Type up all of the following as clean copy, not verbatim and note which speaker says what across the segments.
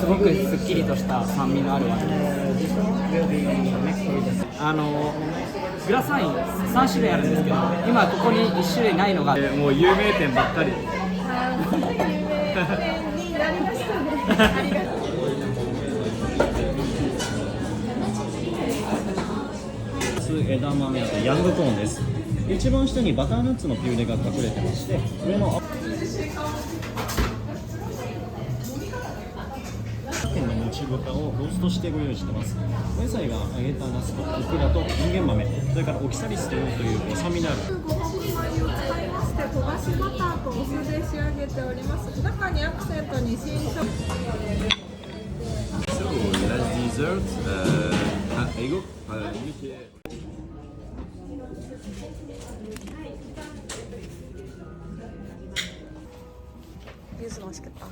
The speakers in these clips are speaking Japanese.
Speaker 1: すごくすっきりとした酸味のあるワインです。グラスワイン3種類あるんですけど、今ここに1種類ないのが、もう有名店ばっかりで。
Speaker 2: 有名店になりましたね。ありがとう。
Speaker 3: 枝豆あとヤングコーンです。一番下にバターナッツのピューレが隠れてまして、上の県のもち豚をローストしてご用意してます。お野菜が揚げたナスとオクラとインゲン豆、それからオキサリスという酸味のある
Speaker 2: ご本米を使いまして焦がしバターとお酢で仕上げております。中にアクセントに新色。
Speaker 4: So, last dessert, Ego,
Speaker 5: 유수 맛있겠다.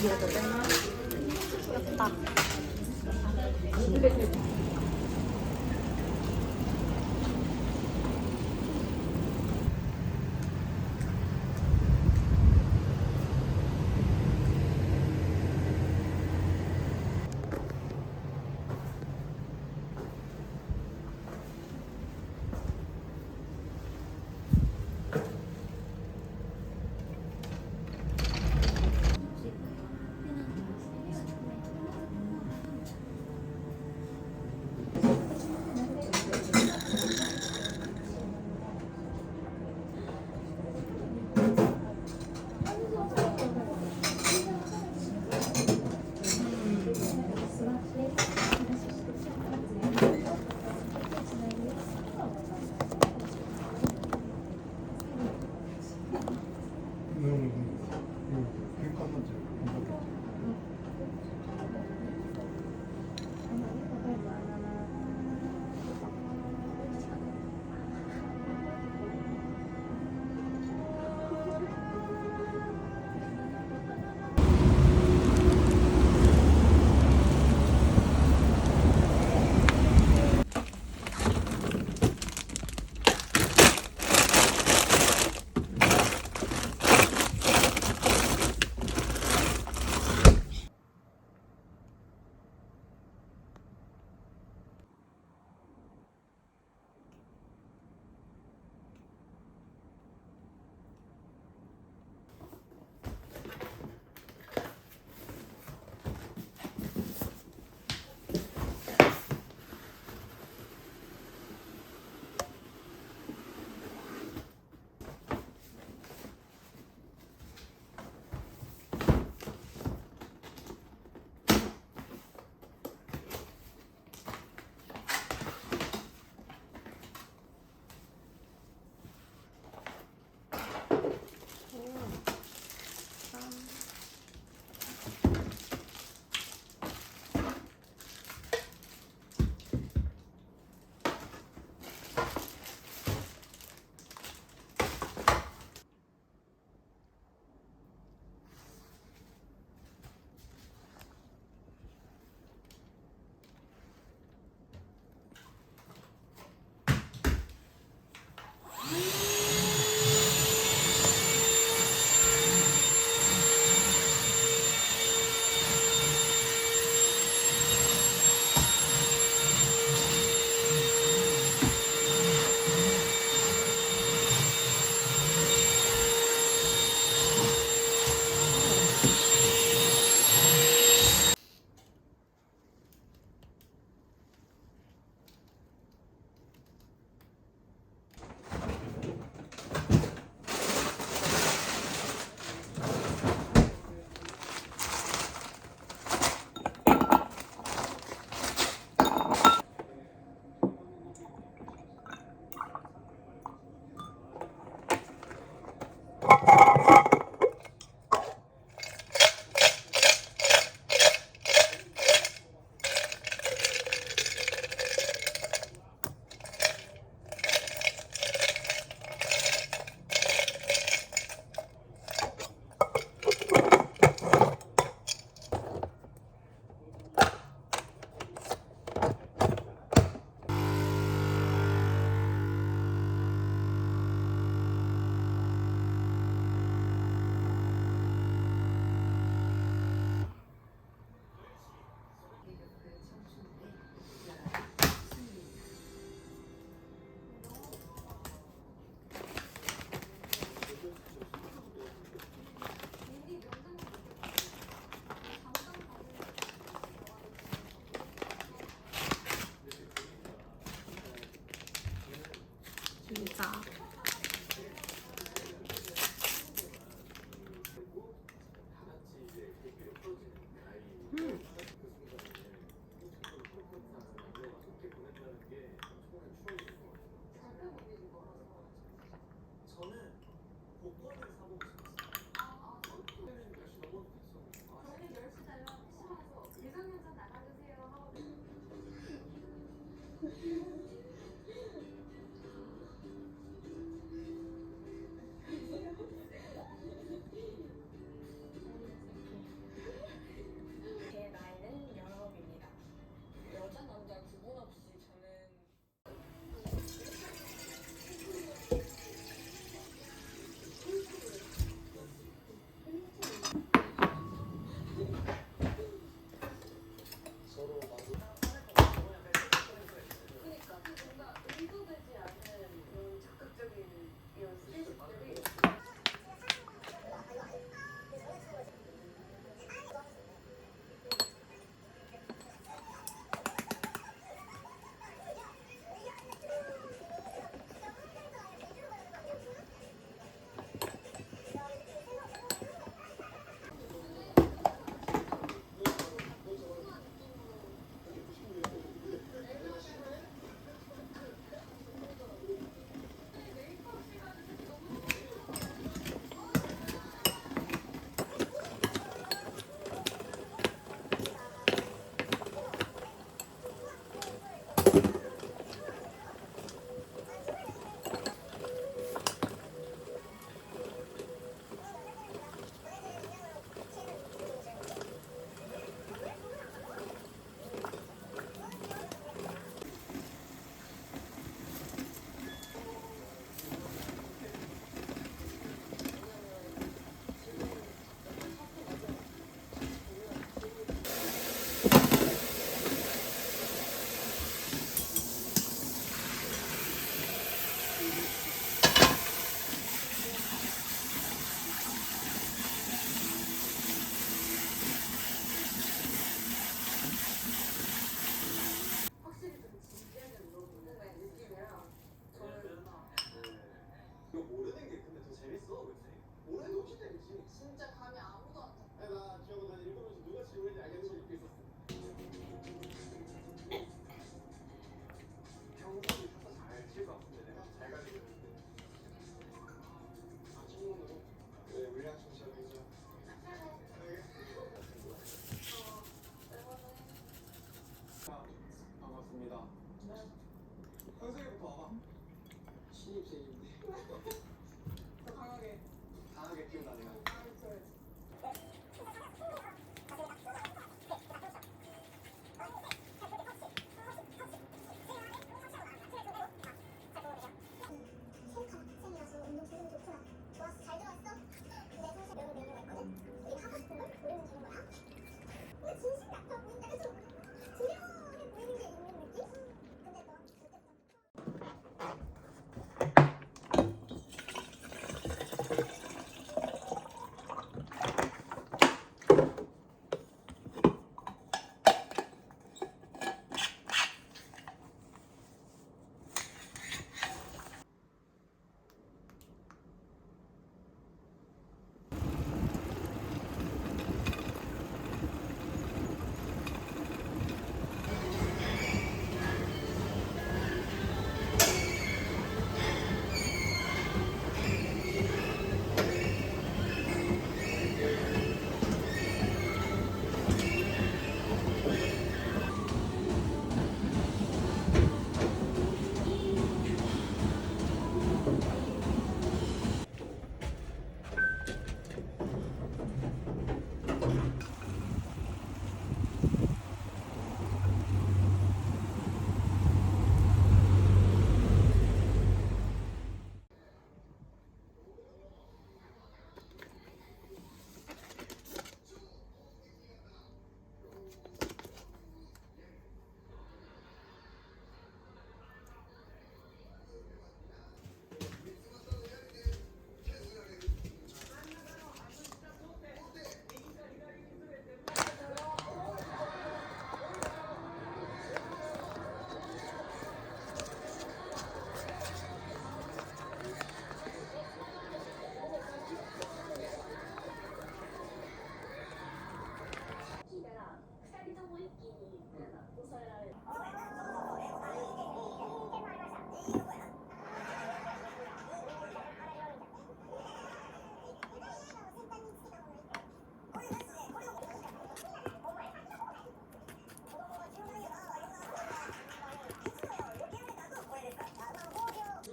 Speaker 5: 귀엽다.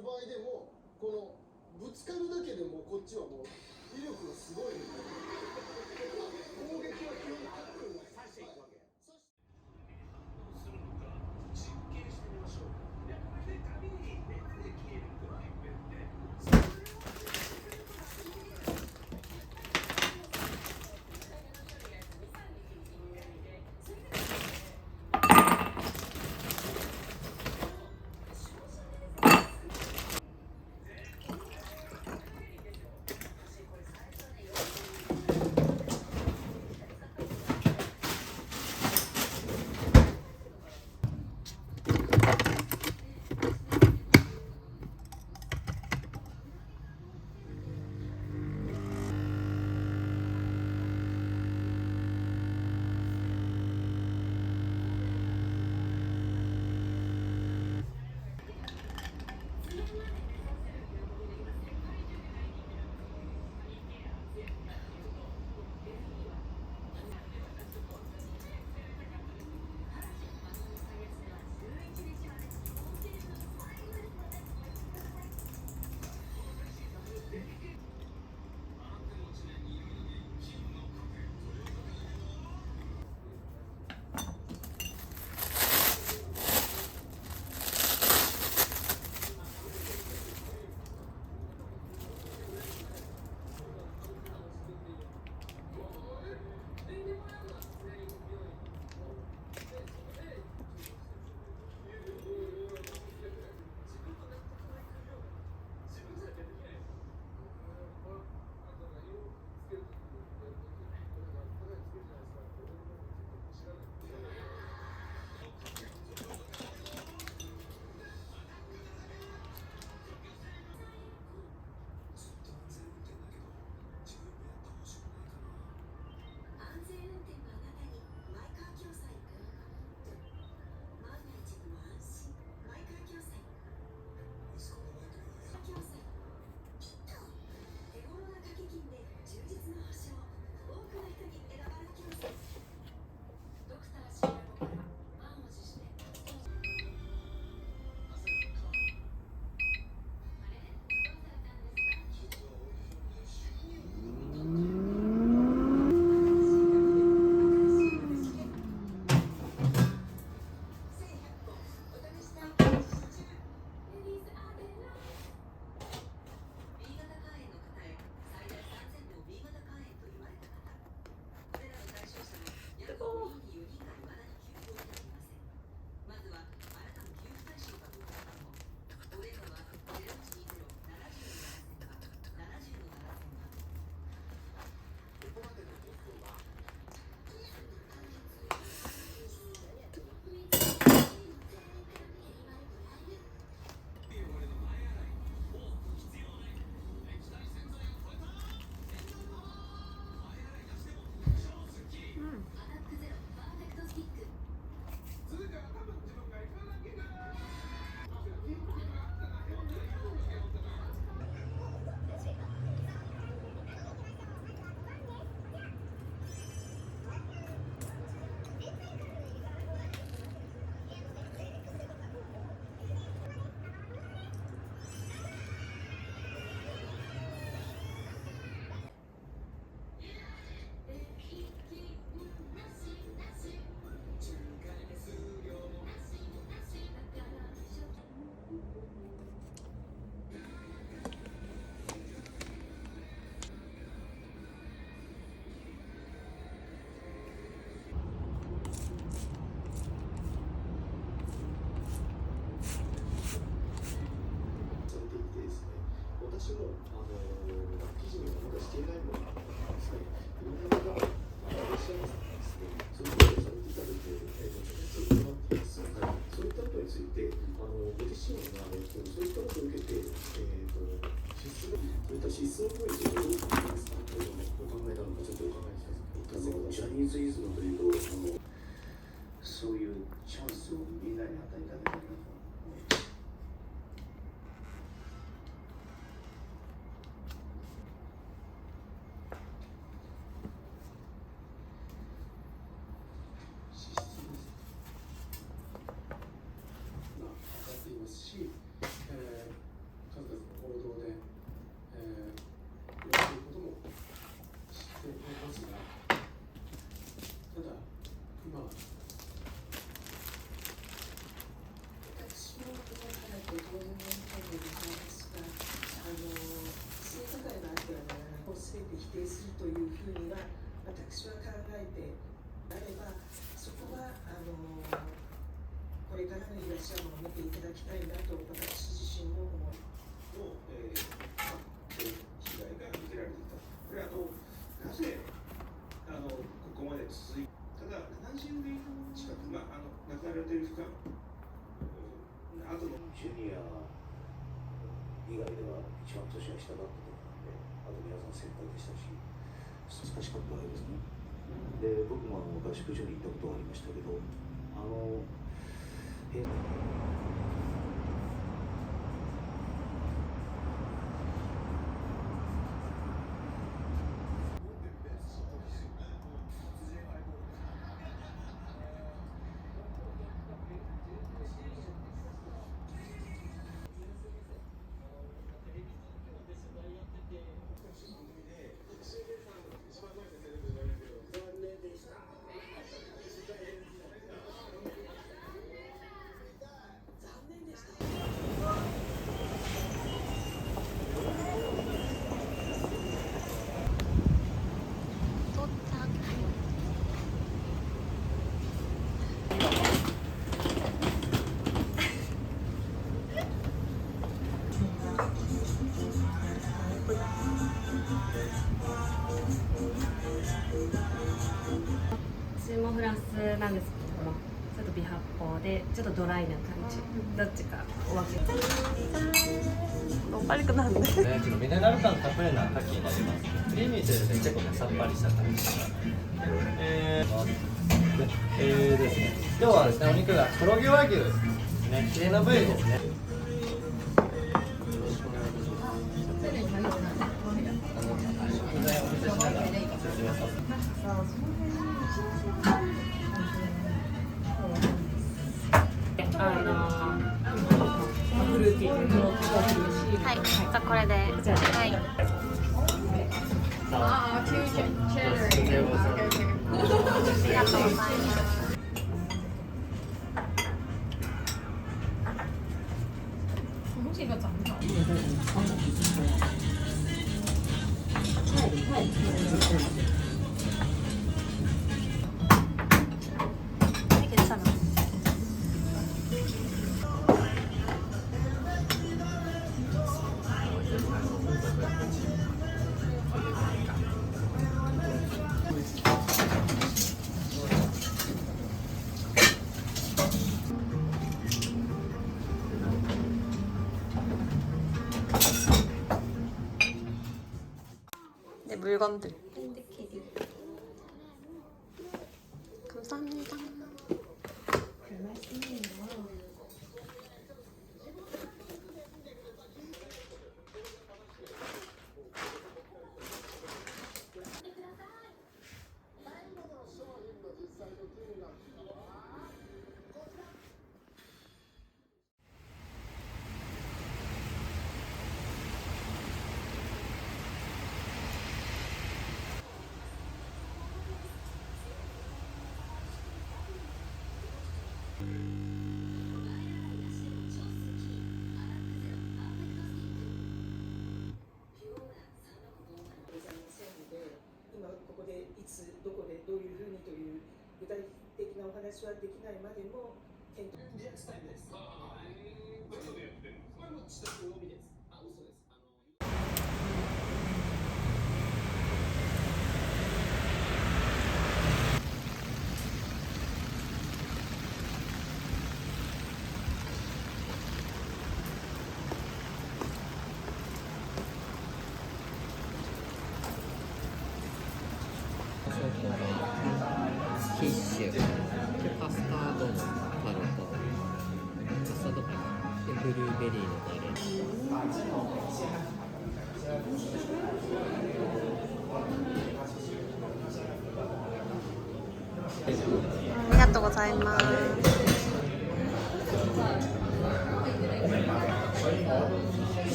Speaker 6: 場合でもこのぶつかるだけでもこっちはもう威力がすごいので攻撃は基本タックルが刺していくわけ。リズムというとそういうチャンスをみんなに与えてあげたいなと思います。資質です。分かっていますし、数々の報道で、言われていることも知っていますが、ただ今
Speaker 7: 私も今からと同年代でございますが、性加害があってはならないを全て否定するというふうには私は考えてあれば、そこはこれからの東山を見ていただきたいなと私自身も思い
Speaker 6: の、被害が受けられていた。これなぜここまで続いただ70年近く、亡くなられている期間後のジュニア以外では一番年が下だったと思うので、あと皆さん先輩でしたし難しかったわけですね。で僕も合宿所に行ったことがありましたけど、
Speaker 5: 私もフランスなんですけども、ちょっと微発泡でちょっとドライな感じ、どっちかお分け。おパリクなんで。
Speaker 8: ちょっとミネラル感たっぷりな牡蠣になります。クリーミーというより結構ねさっぱりした感じ。ですね。今日はですねお肉が黒毛和牛ですね。綺麗な部位ですね。
Speaker 5: フルーティーはい、じゃあこれで。はい。ありがとうございます。네, 물건들. 감사합니다.
Speaker 7: お話はできないまでも検討
Speaker 8: はい。
Speaker 9: キッシュでカスタードのタルトカスタードかなでブルーベリーのタレ
Speaker 10: ありがとうございます。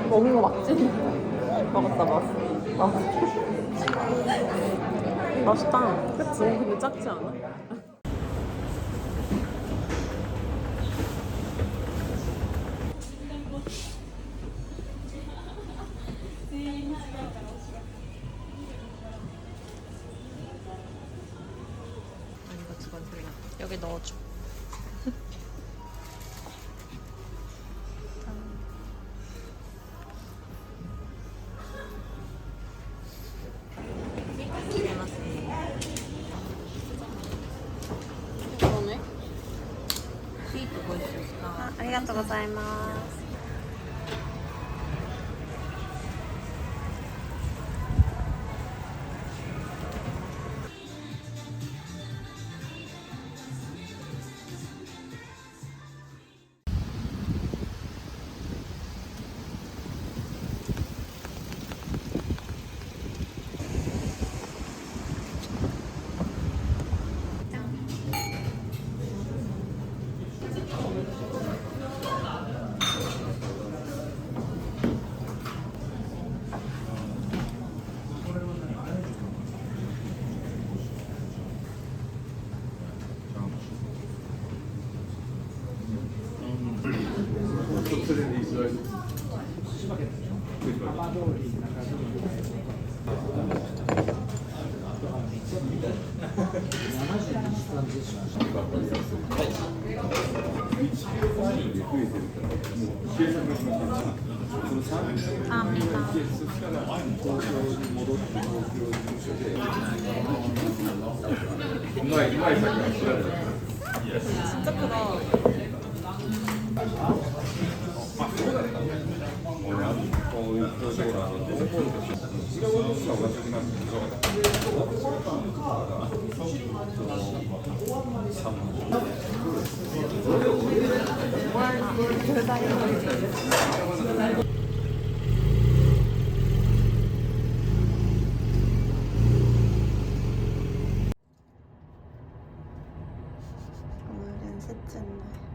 Speaker 10: 먹은 거 맞지? 먹었어. 맛있다. 그치? 근데 작지 않아? 여기 넣어줘. 아, ありがとうございます。진짜 크다. 오늘은 셋째 날.